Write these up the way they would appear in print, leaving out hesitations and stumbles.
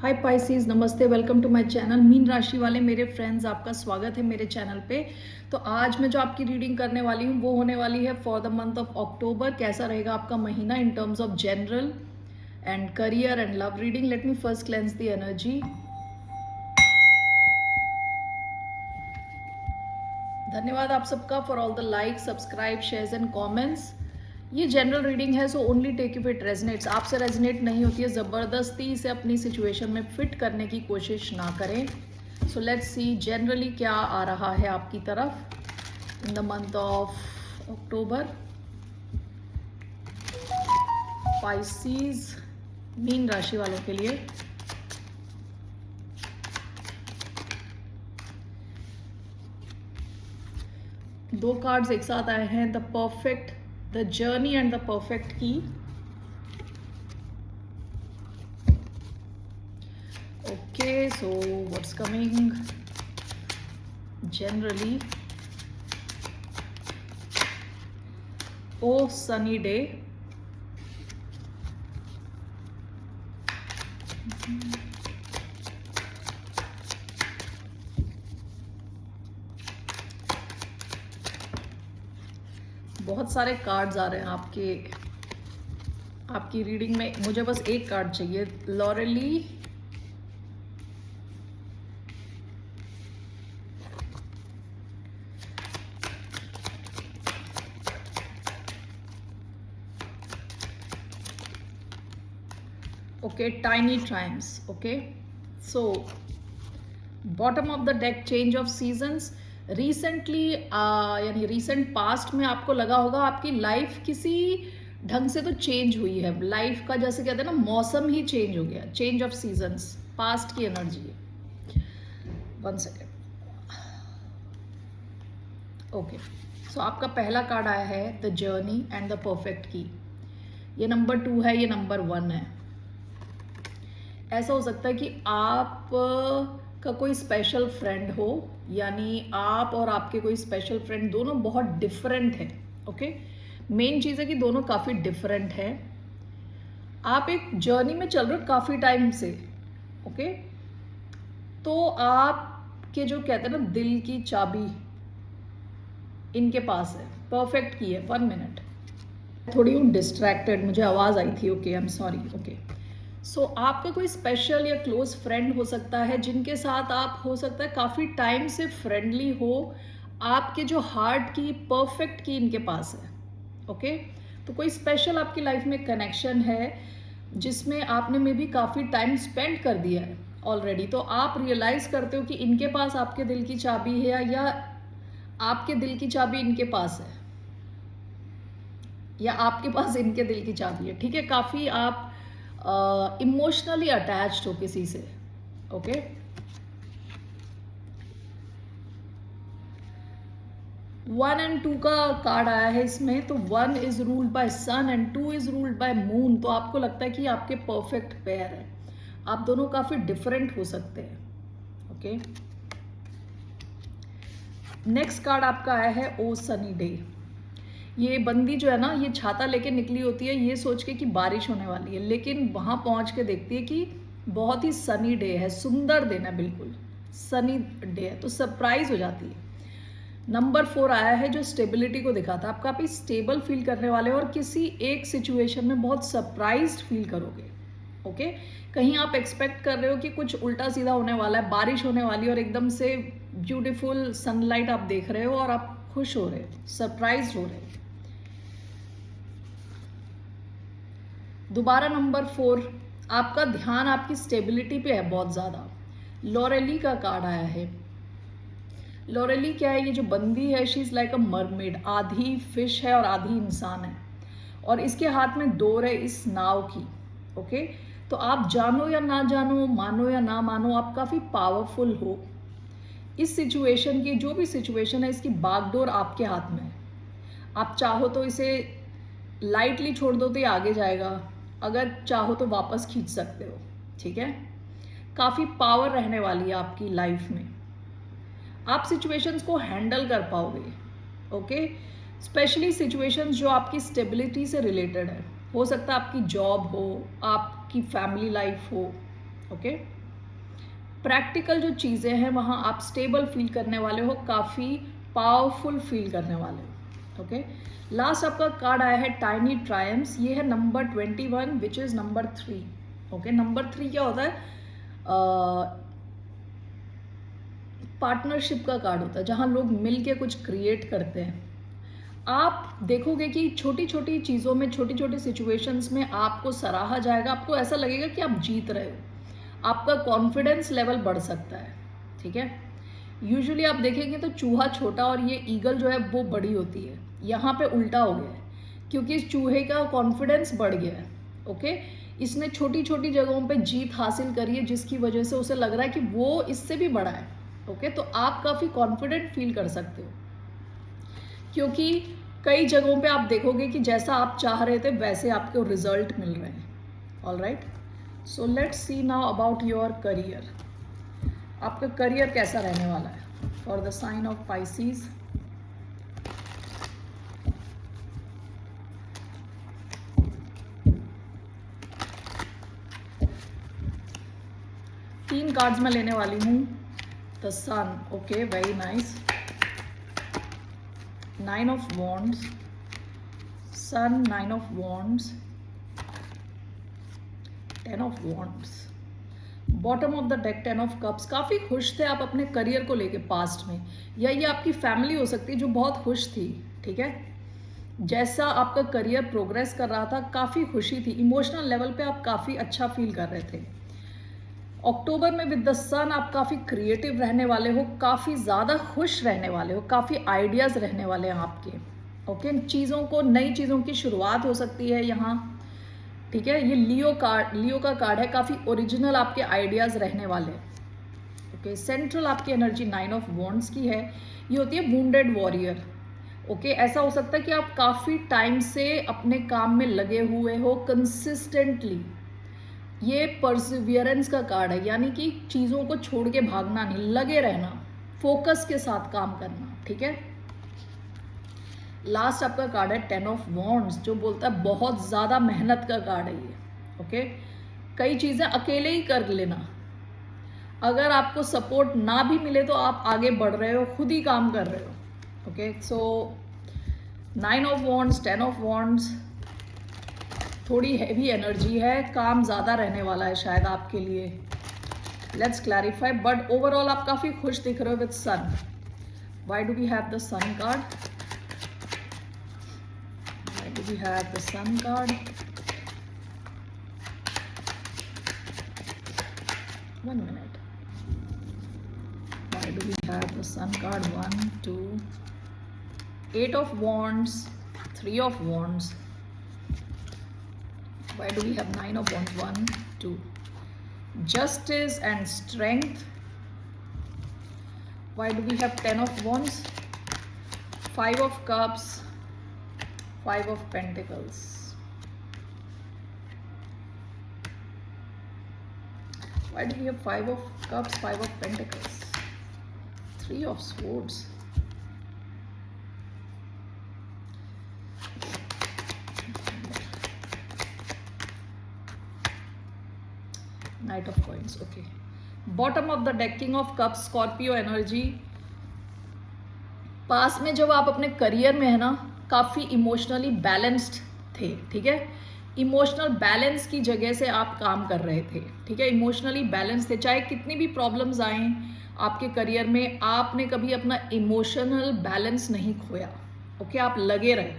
हाय Pisces, नमस्ते, welcome to my channel. मीन राशि वाले मेरे फ्रेंड्स, आपका स्वागत है मेरे चैनल पे। तो आज मैं जो आपकी रीडिंग करने वाली हूँ वो होने वाली है for the month of October. कैसा रहेगा आपका महीना in terms of general and career and love reading. Let me first cleanse the energy. धन्यवाद आप सबका for all the like, subscribe, shares and comments. ये जनरल रीडिंग है, so only take if it resonates. आपसे resonate नहीं होती है, ज़बरदस्ती से अपनी सिचुएशन में फिट करने की कोशिश ना करें। सो लेट्स सी जनरली क्या आ रहा है आपकी तरफ इन the month of October. Pisces, मीन राशि वालों के लिए दो कार्ड्स एक साथ आए हैं, the perfect, the journey and the perfect की। Okay, so what's coming generally? Oh, sunny day. बहुत सारे कार्ड्स आ रहे हैं आपकी रीडिंग में। मुझे बस एक कार्ड चाहिए, Lorelei. Okay, tiny trims. Okay, so bottom of the deck, change of seasons. Recently यानी रिसेंट पास्ट में आपको लगा होगा आपकी लाइफ किसी ढंग से तो चेंज हुई है। लाइफ का जैसे कहते हैं ना, मौसम ही चेंज हो गया। चेंज ऑफ सीजन्स पास्ट की एनर्जी है। 1 सेकेंड। ओके, सो आपका पहला कार्ड आया है the journey and the perfect की। ये नंबर 2 है, ये नंबर 1 है। ऐसा हो सकता है कि आप का कोई स्पेशल फ्रेंड हो, यानी आप और आपके कोई स्पेशल फ्रेंड दोनों बहुत डिफरेंट हैं। ओके, मेन चीज़ है कि दोनों काफ़ी डिफरेंट हैं। आप एक जर्नी में चल रहे हो काफ़ी टाइम से। ओके, तो आपके जो कहते हैं ना दिल की चाबी इनके पास है, परफेक्ट की है। 1 मिनट, थोड़ी हूँ डिस्ट्रैक्टेड, मुझे आवाज़ आई थी। Okay, I am sorry. Okay, so आपका कोई स्पेशल या क्लोज फ्रेंड हो सकता है जिनके साथ आप हो सकता है काफ़ी टाइम से फ्रेंडली हो। आपके जो हार्ट की परफेक्ट की इनके पास है। ओके, तो कोई स्पेशल आपकी लाइफ में कनेक्शन है जिसमें आपने मे भी काफ़ी टाइम स्पेंड कर दिया है ऑलरेडी। तो आप रियलाइज़ करते हो कि इनके पास आपके दिल की चाबी है, या आपके दिल की चाबी इनके पास है, या आपके पास इनके दिल की चाबी है। ठीक है, काफ़ी आप इमोशनली अटैच्ड हो किसी से। ओके, 1 एंड 2 का कार्ड आया है इसमें। तो 1 is ruled by sun and 2 is ruled by moon. तो आपको लगता है कि आपके परफेक्ट पेयर है, आप दोनों काफी डिफरेंट हो सकते हैं। ओके, नेक्स्ट कार्ड आपका आया है ओ सनी डे। ये बंदी जो है ना, ये छाता लेके निकली होती है ये सोच के कि बारिश होने वाली है, लेकिन वहां पहुंच के देखती है कि बहुत ही सनी डे है, सुंदर दिन है, बिल्कुल सनी डे है, तो सरप्राइज हो जाती है। नंबर 4 आया है जो स्टेबिलिटी को दिखाता है। आप काफ़ी स्टेबल फील करने वाले हो और किसी एक सिचुएशन में बहुत सरप्राइज्ड फील करोगे। ओके, कहीं आप एक्सपेक्ट कर रहे हो कि कुछ उल्टा सीधा होने वाला है, बारिश होने वाली है, और एकदम से ब्यूटीफुल सनलाइट आप देख रहे हो और आप खुश हो रहे हो, सरप्राइज हो रहे हो। दोबारा नंबर 4, आपका ध्यान आपकी स्टेबिलिटी पे है बहुत ज़्यादा। लॉरेली का कार्ड आया है। लॉरेली क्या है, ये जो बंदी है, she is like a mermaid, आधी फिश है और आधी इंसान है, और इसके हाथ में डोर है इस नाव की। ओके, तो आप जानो या ना जानो, मानो या ना मानो, आप काफ़ी पावरफुल हो। इस सिचुएशन की, जो भी सिचुएशन है, इसकी बागडोर आपके हाथ में है। आप चाहो तो इसे लाइटली छोड़ दो तो ये आगे जाएगा, अगर चाहो तो वापस खींच सकते हो। ठीक है, काफ़ी पावर रहने वाली है आपकी लाइफ में, आप सिचुएशंस को हैंडल कर पाओगे। ओके, स्पेशली सिचुएशंस जो आपकी स्टेबिलिटी से रिलेटेड है। हो सकता है आपकी जॉब हो, आपकी फैमिली लाइफ हो। ओके। प्रैक्टिकल जो चीज़ें हैं वहाँ आप स्टेबल फील करने वाले हो, काफ़ी पावरफुल फील करने वाले हो। ओके, लास्ट आपका कार्ड आया है टाइनी ट्रायम्स, ये है number 21 which is number 3। Okay, number 3 क्या होता है? पार्टनरशिप का कार्ड होता है, जहाँ लोग मिल के कुछ क्रिएट करते हैं। आप देखोगे कि छोटी छोटी चीज़ों में, छोटी छोटी सिचुएशंस में आपको सराहा जाएगा, आपको ऐसा लगेगा कि आप जीत रहे हो, आपका कॉन्फिडेंस लेवल बढ़ सकता है। ठीक है, यूजुअली आप देखेंगे तो चूहा छोटा और ये ईगल जो है वो बड़ी होती है, यहाँ पे उल्टा हो गया है क्योंकि इस चूहे का कॉन्फिडेंस बढ़ गया है। ओके, इसने छोटी छोटी जगहों पे जीत हासिल करी है जिसकी वजह से उसे लग रहा है कि वो इससे भी बड़ा है। ओके, तो आप काफ़ी कॉन्फिडेंट फील कर सकते हो क्योंकि कई जगहों पे आप देखोगे कि जैसा आप चाह रहे थे वैसे आपको रिजल्ट मिल रहे हैं। All right, so let's see now about your career. आपका करियर कैसा रहने वाला है for the sign of Pisces. तीन कार्ड्स मैं लेने वाली हूँ। The sun, okay, very nice. 9 of wands, sun, 9 of wands, 10 of wands, bottom of the deck 10 of cups. काफ़ी खुश थे आप अपने करियर को लेके पास्ट में, या ये आपकी फैमिली हो सकती है जो बहुत खुश थी। ठीक है, जैसा आपका करियर प्रोग्रेस कर रहा था काफ़ी खुशी थी, इमोशनल लेवल पे आप काफ़ी अच्छा फील कर रहे थे। अक्टूबर में विद द सन आप काफ़ी क्रिएटिव रहने वाले हो, काफ़ी ज़्यादा खुश रहने वाले हो, काफ़ी आइडियाज़ रहने वाले हैं आपके। ओके, चीज़ों को, नई चीज़ों की शुरुआत हो सकती है यहाँ। ठीक है, ये लियो का कार्ड है, काफ़ी ओरिजिनल आपके आइडियाज़ रहने वाले। ओके, सेंट्रल आपकी एनर्जी 9 ऑफ वॉन्ड्स की है, ये होती है वुंडेड वॉरियर। ओके, ऐसा हो सकता है कि आप काफ़ी टाइम से अपने काम में लगे हुए हो कंसिस्टेंटली। ये परसिवियरेंस का कार्ड है, यानी कि चीज़ों को छोड़ के भागना नहीं, लगे रहना, फोकस के साथ काम करना। ठीक है, लास्ट आपका कार्ड है 10 ऑफ वॉन्ड्स, जो बोलता है बहुत ज़्यादा मेहनत का कार्ड है ये। ओके, कई चीज़ें अकेले ही कर लेना, अगर आपको सपोर्ट ना भी मिले तो आप आगे बढ़ रहे हो, खुद ही काम कर रहे हो। Okay, so 9 of wands, 10 of wands, थोड़ी हैवी एनर्जी है, काम ज़्यादा रहने वाला है शायद आपके लिए। लेट्स क्लैरिफाई, बट ओवरऑल आप काफ़ी खुश दिख रहे हो with sun. Why do we have the sun card? Why do we have the sun card? One minute, why do we have the sun card? 1 2 8 of wands, 3 of wands. Why do we have 9 of wands? 1 2 justice and strength. Why do we have 10 of wands? 5 of cups, 5 of pentacles. Why do we have 5 of cups, 5 of pentacles, 3 of swords? Knight of coins. Okay, bottom of the deck king of cups, Scorpio energy. पास में जब आप अपने career में है ना, काफ़ी emotionally balanced थे। ठीक है, इमोशनल बैलेंस की जगह से आप काम कर रहे थे। ठीक है, इमोशनली बैलेंस थे, चाहे कितनी भी प्रॉब्लम्स आए आपके करियर में, आपने कभी अपना इमोशनल बैलेंस नहीं खोया। ओके, आप लगे रहे।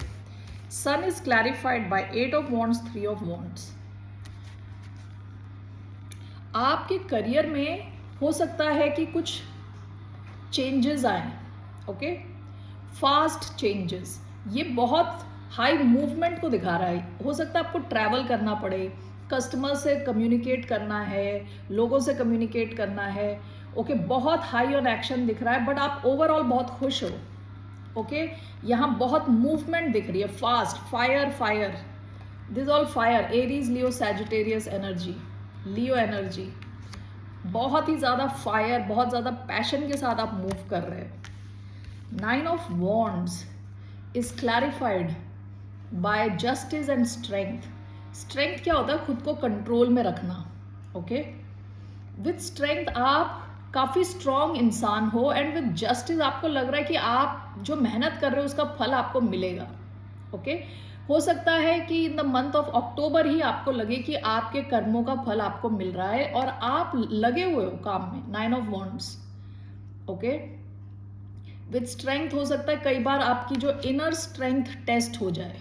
Sun is clarified by 8 of wands, 3 of wands. आपके करियर में हो सकता है कि कुछ चेंजेस आए। ओके, फास्ट चेंजेस, ये बहुत हाई मूवमेंट को दिखा रहा है। हो सकता है आपको ट्रैवल करना पड़े, कस्टमर से कम्युनिकेट करना है, लोगों से कम्युनिकेट करना है। ओके, बहुत हाई ऑन एक्शन दिख रहा है, बट आप ओवरऑल बहुत खुश हो। ओके, यहाँ बहुत मूवमेंट दिख रही है, fast, fire fire, this all fire, Aries, Leo, Sagittarius energy, Leo energy, बहुत ही ज़्यादा फायर, बहुत ज़्यादा पैशन के साथ आप मूव कर रहे हो। 9 of wands is clarified bye justice and strength. Strength क्या होता है? खुद को कंट्रोल में रखना। ओके, विथ स्ट्रेंथ आप काफ़ी स्ट्रॉन्ग इंसान हो, एंड विथ जस्टिस आपको लग रहा है कि आप जो मेहनत कर रहे हो उसका फल आपको मिलेगा. ओके हो सकता है कि in the month of October ही आपको लगे कि आपके कर्मों का फल आपको मिल रहा है और आप लगे हुए हो काम में. 9 of wands. Okay with strength हो सकता है कई बार आपकी जो इनर स्ट्रेंथ टेस्ट हो जाए.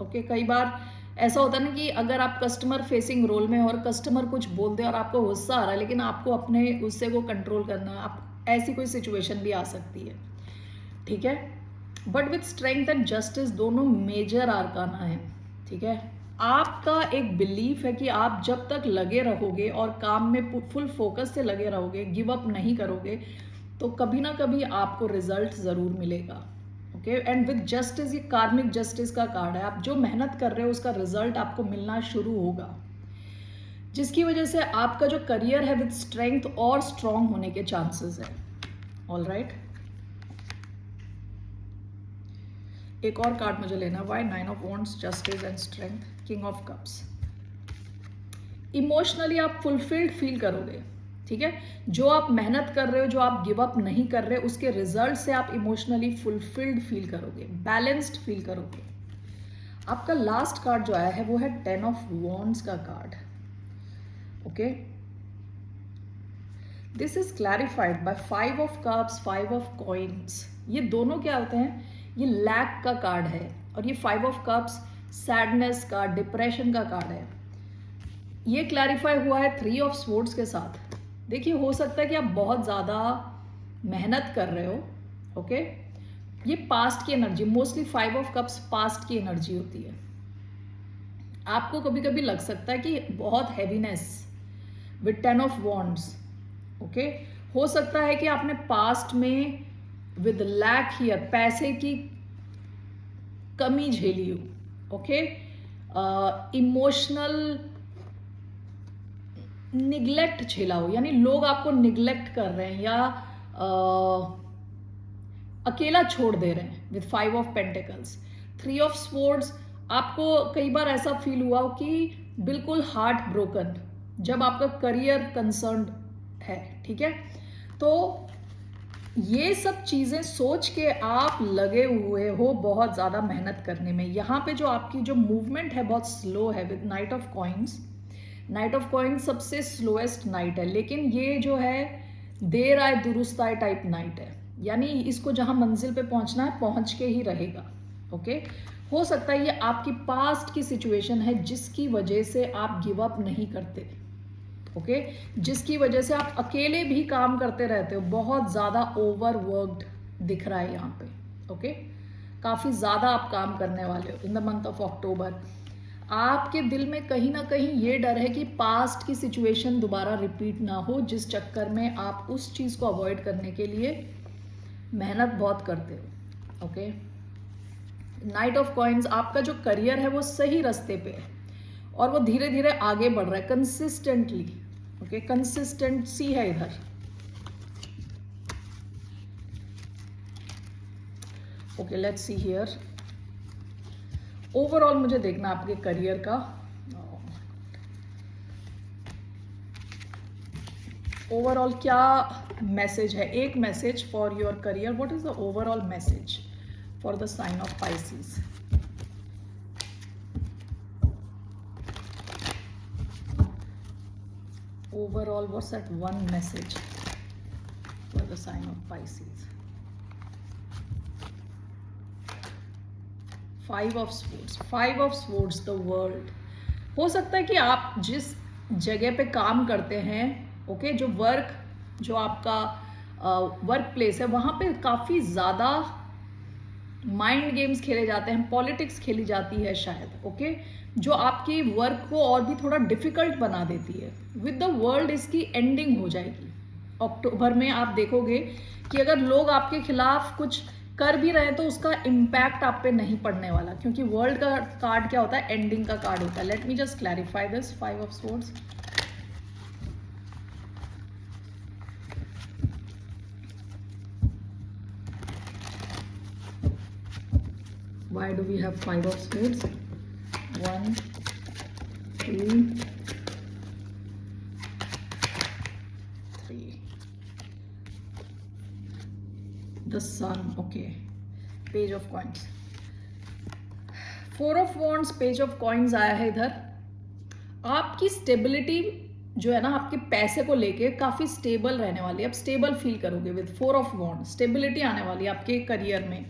ओके कई बार ऐसा होता है ना कि अगर आप कस्टमर फेसिंग रोल में और कस्टमर कुछ बोल दे और आपको गुस्सा आ रहा है, लेकिन आपको अपने गुस्से को कंट्रोल करना, आप ऐसी कोई सिचुएशन भी आ सकती है. ठीक है, but with strength and justice दोनों मेजर आर्काना है. ठीक है, आपका एक बिलीफ है कि आप जब तक लगे रहोगे और काम में फुल फोकस से लगे रहोगे, गिव अप नहीं करोगे, तो कभी ना कभी आपको रिजल्ट ज़रूर मिलेगा. ओके एंड विद जस्टिस, ये कार्मिक जस्टिस का कार्ड है. आप जो मेहनत कर रहे हो उसका रिजल्ट आपको मिलना शुरू होगा, जिसकी वजह से आपका जो करियर है विद स्ट्रेंथ और स्ट्रॉन्ग होने के चांसेस है. ऑल राइट, एक और कार्ड मुझे लेना. Why 9 of wands, justice and strength, king of cups. Emotionally आप फुलफिल्ड फील करोगे. ठीक है, जो आप मेहनत कर रहे हो, जो आप गिव अप नहीं कर रहे, उसके रिजल्ट से आप इमोशनली फुलफिल्ड फील करोगे, बैलेंस्ड फील करोगे. आपका लास्ट कार्ड जो आया है वो है 10 ऑफ वॉन्ड्स का card. Okay, this is clarified by 5 of cups, 5 of coins. ये दोनों क्या होते हैं, ये लैक का कार्ड है, और ये 5 ऑफ कप्स सैडनेस का, डिप्रेशन का कार्ड है. ये क्लैरिफाई हुआ है 3 ऑफ स्वॉर्ड्स के साथ. देखिए, हो सकता है कि आप बहुत ज़्यादा मेहनत कर रहे हो. ओके, ये पास्ट की energy, mostly 5 of cups past की एनर्जी होती है. आपको कभी कभी लग सकता है कि बहुत heaviness with 10 of wands. Okay, हो सकता है कि आपने पास्ट में विद लैक हियर, पैसे की कमी झेली हो. ओके, इमोशनल निग्लेक्ट झेला हो, यानी लोग आपको निग्लेक्ट कर रहे हैं या अकेला छोड़ दे रहे हैं with 5 of pentacles. 3 of swords, आपको कई बार ऐसा फील हुआ हो कि बिल्कुल हार्ट ब्रोकन जब आपका करियर कंसर्न है. ठीक है, तो ये सब चीज़ें सोच के आप लगे हुए हो बहुत ज़्यादा मेहनत करने में. यहाँ पे जो आपकी जो मूवमेंट है बहुत स्लो है with night of coins. Night of coins सबसे स्लोएस्ट नाइट है, लेकिन ये जो है देर आए दुरुस्त आए टाइप नाइट है, यानी इसको जहाँ मंजिल पे पहुँचना है पहुँच के ही रहेगा. ओके, हो सकता है ये आपकी पास्ट की सिचुएशन है जिसकी वजह से आप गिव अप नहीं करते. ओके, जिसकी वजह से आप अकेले भी काम करते रहते हो. बहुत ज़्यादा ओवरवर्क्ड दिख रहा है यहाँ पे. ओके, काफ़ी ज़्यादा आप काम करने वाले हो इन द मंथ ऑफ अक्टूबर. आपके दिल में कहीं ना कहीं ये डर है कि पास्ट की सिचुएशन दोबारा रिपीट ना हो, जिस चक्कर में आप उस चीज़ को अवॉइड करने के लिए मेहनत बहुत करते हो. ओके, नाइट ऑफ कॉइन्स, आपका जो करियर है वो सही रास्ते पे है और वो धीरे धीरे आगे बढ़ रहा है कंसिस्टेंटली. ओके, कंसिस्टेंसी है इधर. Okay, let's see here. Overall मुझे देखना आपके करियर का. ओवरऑल क्या मैसेज है, एक message for your career. What is the overall message for the sign of Pisces? Overall, what's that one message for the sign of Pisces? 5 of Swords. 5 of Swords, the world. हो सकता है कि आप जिस जगह पे काम करते हैं, ओके, जो वर्क, जो आपका वर्क प्लेस है, वहाँ पे काफ़ी ज़्यादा माइंड गेम्स खेले जाते हैं, पॉलिटिक्स खेली जाती है शायद. ओके, जो आपकी वर्क को और भी थोड़ा डिफिकल्ट बना देती है. विद द वर्ल्ड इसकी एंडिंग हो जाएगी अक्टूबर में. आप देखोगे कि अगर लोग आपके खिलाफ कुछ कर भी रहे हैं तो उसका इम्पैक्ट आप पे नहीं पड़ने वाला, क्योंकि वर्ल्ड का कार्ड क्या होता है, एंडिंग का कार्ड होता है. Let me just clarify this. 5 of swords. Why do we have 5 of swords? 1, 2, 3, the sun. Okay, page of coins, 4 of wands, page of coins आया है इधर। आपकी स्टेबिलिटी जो है ना, आपके पैसे को लेके काफ़ी स्टेबल रहने वाली है, आप स्टेबल फील करोगे विद 4 ऑफ वॉन्ड, स्टेबिलिटी आने वाली है आपके करियर में।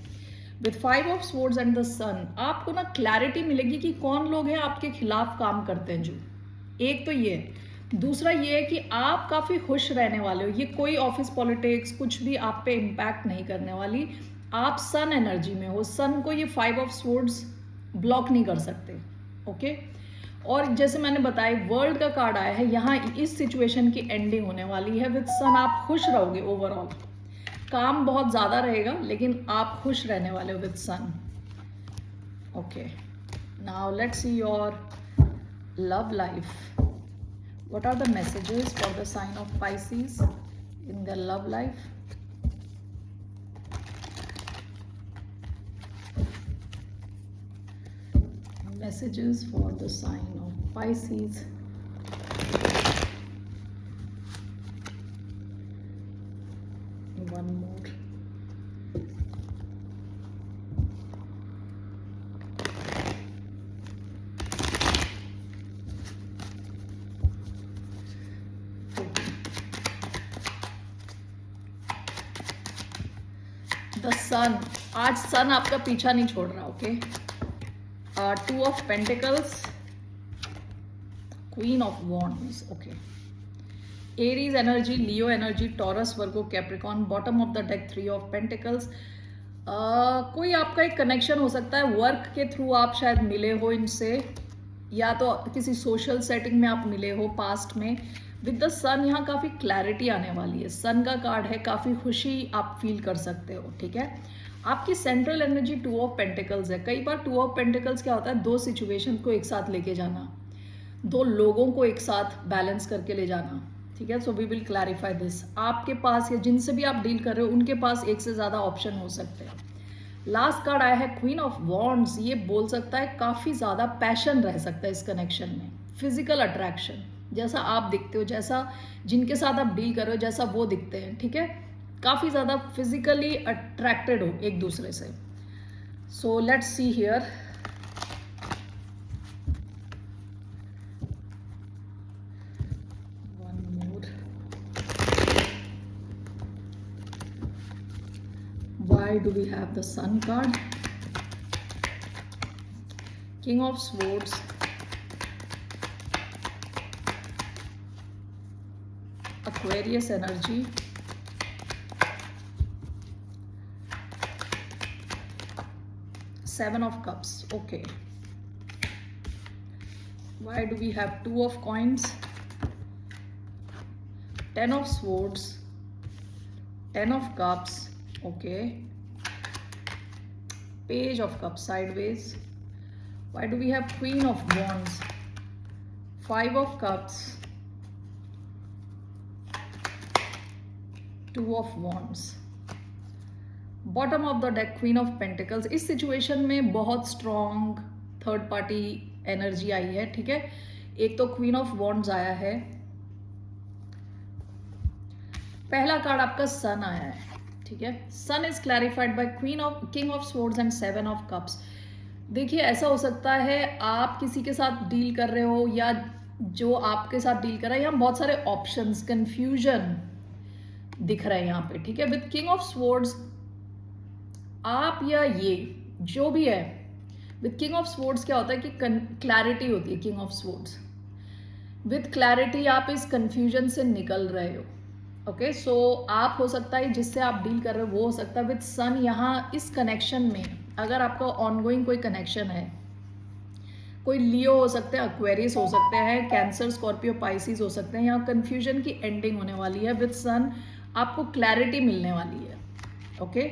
With 5 of swords and the sun आपको ना क्लैरिटी मिलेगी कि कौन लोग हैं आपके खिलाफ काम करते हैं जो, एक तो ये है। दूसरा ये है कि आप काफ़ी खुश रहने वाले हो, ये कोई ऑफिस पॉलिटिक्स कुछ भी आप पे इम्पैक्ट नहीं करने वाली, आप सन एनर्जी में हो। सन को ये 5 ऑफ स्वॉर्ड्स ब्लॉक नहीं कर सकते। ओके, और जैसे मैंने बताया वर्ल्ड का कार्ड आया है, यहाँ इस सिचुएशन की एंडिंग होने वाली है। विद सन आप खुश रहोगे, ओवरऑल काम बहुत ज़्यादा रहेगा लेकिन आप खुश रहने वाले हो with sun. Okay, now let's see your love life. What are the messages for the sign of Pisces in the love life? Messages for the sign of Pisces. One more. The sun. आज सन आपका पीछा नहीं छोड़ रहा। Okay, 2 of Pentacles, Queen of Wands. Okay, Aries energy, Leo energy, Taurus, Virgo, Capricorn. Bottom of the deck 3 of Pentacles. कोई आपका एक connection हो सकता है, वर्क के थ्रू आप शायद मिले हो इनसे, या तो किसी सोशल सेटिंग में आप मिले हो पास्ट में। विद द सन यहाँ काफ़ी क्लैरिटी आने वाली है, सन का कार्ड है, काफ़ी खुशी आप फील कर सकते हो। ठीक है, आपकी सेंट्रल एनर्जी 2 ऑफ पेंटिकल्स है। कई बार 2 ऑफ पेंटिकल्स क्या होता है, दो सिचुएशन को एक साथ लेके जाना, दो लोगों को एक साथ बैलेंस करके ले जाना। ठीक है, so we will clarify this. आपके पास या जिनसे भी आप डील कर रहे हो उनके पास एक से ज़्यादा ऑप्शन हो सकते हैं। लास्ट कार्ड आया है क्वीन ऑफ वॉन्ड्स। ये बोल सकता है काफ़ी ज़्यादा पैशन रह सकता है इस कनेक्शन में, फिजिकल अट्रैक्शन, जैसा आप दिखते हो, जैसा जिनके साथ आप डील कर रहे हो जैसा वो दिखते हैं। ठीक है, काफ़ी ज़्यादा फिजिकली अट्रैक्टेड हो एक दूसरे से। So let's see here. One more. Why do we have the sun card? King of swords, Aquarius energy, Seven of Cups. Okay, why do we have 2 of coins, 10 of swords, 10 of cups? Okay, page of cups sideways. Why do we have queen of wands, 5 of cups, 2 of wands, bottom of the deck queen of pentacles. इस situation में बहुत strong third party energy आई है। ठीक है, एक तो queen of wands आया है, पहला कार्ड आपका सन आया है। ठीक है, sun is clarified by queen of king of swords and 7 of cups. देखिए, ऐसा हो सकता है आप किसी के साथ डील कर रहे हो या जो आपके साथ डील कर रहा है, यहाँ बहुत सारे ऑप्शंस, कंफ्यूजन दिख रहा है यहाँ पे। ठीक है, विद किंग ऑफ स्वॉर्ड्स आप या ये जो भी है, विद किंग ऑफ स्वॉर्ड्स क्या होता है कि क्लैरिटी होती है। King of swords with clarity आप इस कंफ्यूजन से निकल रहे हो। ओके, सो आप हो सकता है जिससे आप डील कर रहे हो वो हो सकता है विद सन। यहाँ इस कनेक्शन में अगर आपका ऑनगोइंग कोई कनेक्शन है, कोई लियो हो सकते हैं, एक्वेरियस हो सकते हैं, कैंसर, स्कॉर्पियो, पाइसिस हो सकते हैं। यहाँ कंफ्यूजन की एंडिंग होने वाली है। विद सन आपको क्लैरिटी मिलने वाली है। ओके,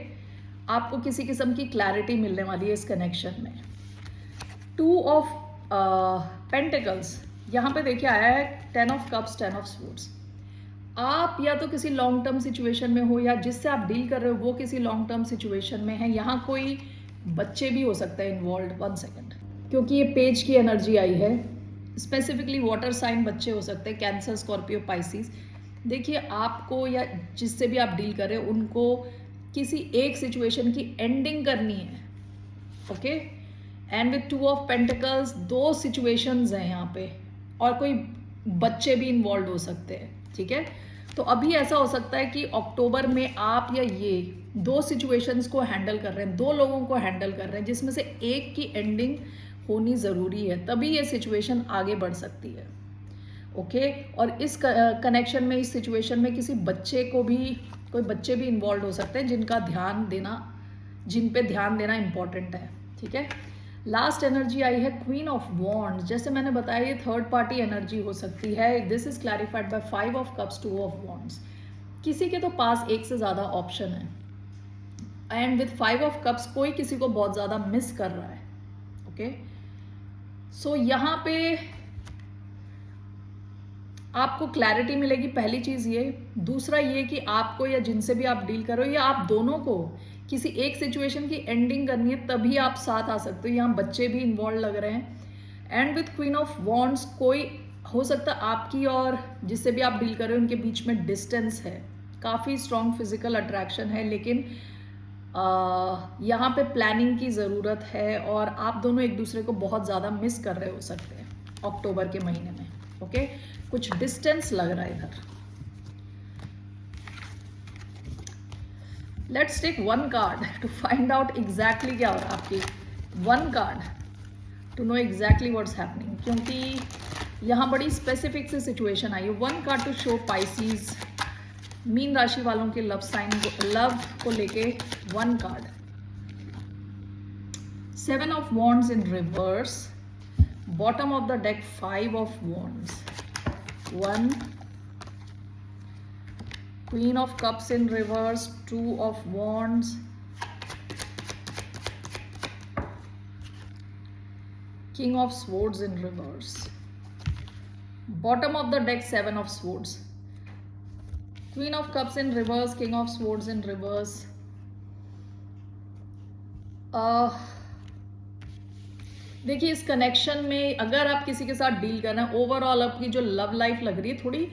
आपको किसी किस्म की क्लैरिटी मिलने वाली है इस कनेक्शन में। 2 ऑफ पेंटिकल्स यहाँ पे देखिए आया है, 10 ऑफ कप्स, 10 ऑफ स्वॉर्ड्स। आप या तो किसी लॉन्ग टर्म सिचुएशन में हो या जिससे आप डील कर रहे हो वो किसी लॉन्ग टर्म सिचुएशन में है। यहाँ कोई बच्चे भी हो सकते हैं इन्वॉल्व। 1 सेकेंड, क्योंकि ये पेज की एनर्जी आई है, स्पेसिफिकली वाटर साइन बच्चे हो सकते हैं, कैंसर, स्कॉर्पियो, पाइसिस। देखिए, आपको या जिससे भी आप डील कर रहे हो उनको किसी एक सिचुएशन की एंडिंग करनी है, okay. And with two of pentacles, दो सिचुएशंस हैं यहाँ पे, और कोई बच्चे भी इन्वॉल्व हो सकते हैं, ठीक है। तो अभी ऐसा हो सकता है कि अक्टूबर में आप या ये दो सिचुएशंस को हैंडल कर रहे हैं, दो लोगों को हैंडल कर रहे हैं, जिसमें से एक की एंडिंग होनी ज़रूरी है, तभी ये सिचुएशन आगे बढ़ सकती है, ओके। और इस कनेक्शन में, इस सिचुएशन में किसी बच्चे को भी, कोई बच्चे भी इन्वॉल्व हो सकते हैं जिन पे ध्यान देना इम्पॉर्टेंट है, ठीक है। लास्ट एनर्जी आई है क्वीन ऑफ वॉन्ड्स। जैसे मैंने बताया, ये थर्ड पार्टी एनर्जी हो सकती है। This is clarified by 5 of cups, 2 of wands. किसी के तो पास एक से ज़्यादा ऑप्शन है, एंड विथ 5 ऑफ कप्स कोई किसी को बहुत ज़्यादा मिस कर रहा है, ओके। सो यहाँ पे आपको क्लैरिटी मिलेगी, पहली चीज़ ये। दूसरा ये कि आपको या जिनसे भी आप डील करो, या आप दोनों को किसी एक सिचुएशन की एंडिंग करनी है, तभी आप साथ आ सकते हो। यहाँ बच्चे भी इन्वॉल्व लग रहे हैं। And with queen of wands, कोई हो सकता है आपकी और जिससे भी आप डील कर रहे हो उनके बीच में डिस्टेंस है, काफ़ी स्ट्रॉन्ग फिजिकल अट्रैक्शन है, लेकिन यहाँ पे प्लानिंग की ज़रूरत है, और आप दोनों एक दूसरे को बहुत ज़्यादा मिस कर रहे हो सकते हैं अक्टूबर के महीने में, ओके। कुछ डिस्टेंस लग रहा है इधर। Let's take one card to find out exactly क्या हो रहा है आपकी। One card to know exactly what's happening, क्योंकि यहाँ बड़ी स्पेसिफिक सी सिचुएशन आई है। One card to show Pisces, मीन राशि वालों के लव साइन को, लव को लेके one card. 7 of wands in reverse, bottom of the deck 5 of wands, 1, Queen of Cups in reverse, 2 of Wands, King of Swords in reverse, bottom of the deck 7 of Swords, Queen of Cups in reverse, King of Swords in reverse. देखिए, इस connection में अगर आप किसी के साथ deal कर रहे हैं, ओवरऑल आपकी जो लव लाइफ लग रही है, थोड़ी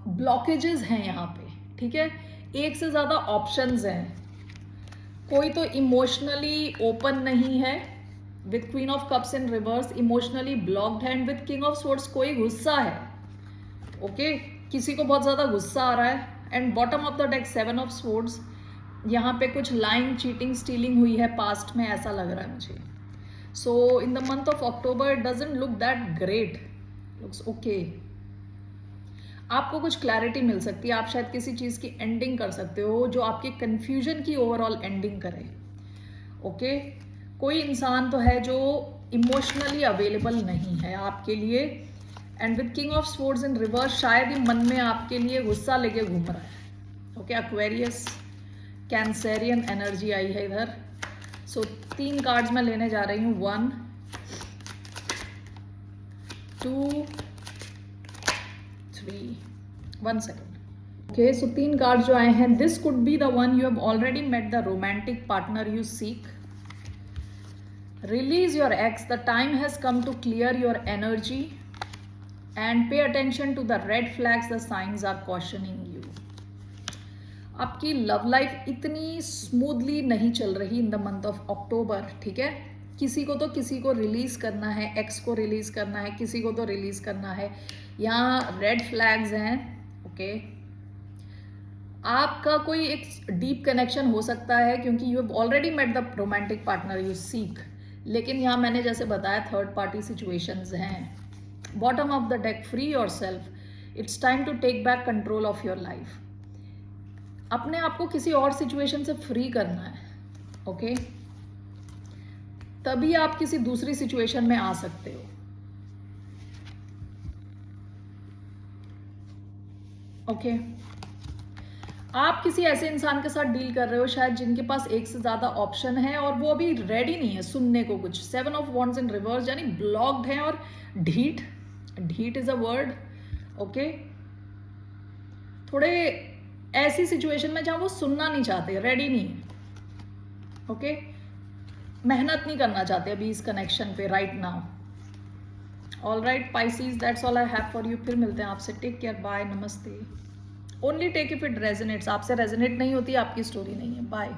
ब्लॉकेजेस हैं यहाँ पे, ठीक है। एक से ज़्यादा ऑप्शंस हैं, कोई तो इमोशनली ओपन नहीं है with queen of cups in reverse, emotionally blocked है। And with king of swords कोई गुस्सा है, ओके, किसी को बहुत ज़्यादा गुस्सा आ रहा है। And bottom of the deck 7 of swords, यहाँ पे कुछ लाइन, चीटिंग, स्टीलिंग हुई है पास्ट में, ऐसा लग रहा है मुझे। So in the month of October it doesn't look that great, looks okay. आपको कुछ क्लैरिटी मिल सकती है, आप शायद किसी चीज़ की एंडिंग कर सकते हो जो आपके कन्फ्यूजन की ओवरऑल एंडिंग करे, ओके। कोई इंसान तो है जो इमोशनली अवेलेबल नहीं है आपके लिए। And with king of swords in reverse, शायद ही मन में आपके लिए गुस्सा लेके घूम रहा है, ओके। एक्वेरियस, कैंसेरियन एनर्जी आई है इधर। सो 3 कार्ड्स मैं लेने जा रही हूँ, 1, 2, 3, 1 सेकेंड, ओके। सो 3 कार्ड जो आए हैं, this could be the one you have already met the romantic partner you seek. Release your ex, the time has come to clear your energy and pay attention to the red flags, the signs are questioning you. आपकी love life इतनी smoothly नहीं चल रही in the month of October, ठीक है। किसी को release करना है, एक्स को रिलीज करना है, किसी को तो रिलीज करना है। यहाँ रेड फ्लैग्स हैं, ओके। आपका कोई एक डीप कनेक्शन हो सकता है क्योंकि you have already met the romantic partner you seek, लेकिन यहाँ मैंने जैसे बताया थर्ड पार्टी सिचुएशंस हैं। Bottom of the deck, free yourself, it's time to take back control of your life. अपने आप को किसी और सिचुएशन से फ्री करना है, ओके। तभी आप किसी दूसरी सिचुएशन में आ सकते हो, ओके। आप किसी ऐसे इंसान के साथ डील कर रहे हो शायद जिनके पास एक से ज्यादा ऑप्शन है और वो अभी रेडी नहीं है सुनने को कुछ। 7 ऑफ वॉन्ड्स इन रिवर्स, यानी ब्लॉक्ड है और ढीठ इज अ वर्ड, ओके। थोड़े ऐसी सिचुएशन में जहां वो सुनना नहीं चाहते, रेडी नहीं है, ओके। मेहनत नहीं करना चाहते अभी इस कनेक्शन पे right now, all right Pisces, that's all I have for you. फिर मिलते हैं आपसे। टेक केयर, बाय, नमस्ते। Only take if it resonates. आपसे रेजोनेट नहीं होती, आपकी स्टोरी नहीं है। बाय।